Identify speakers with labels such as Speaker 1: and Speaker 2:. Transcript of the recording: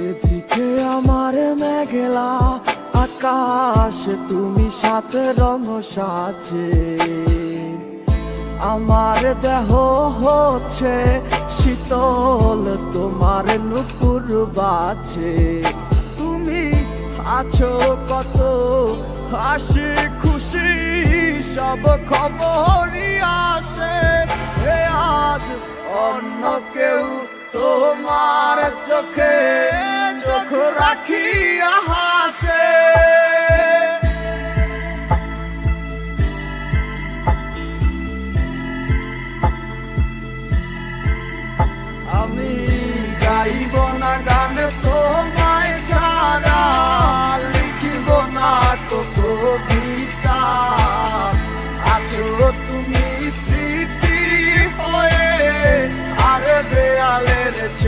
Speaker 1: এদিকে আমার মেঘলা আকাশ, তুমি সাত রঙ সাজে। আমার দেহ হচ্ছে শীতল, তোমার নুপুর বাজে। তুমি আছো কত হাসি খুশি, সব খবরই আসে। আজ অন্য কেউ তোমার চোখে চোখ রাখিয়া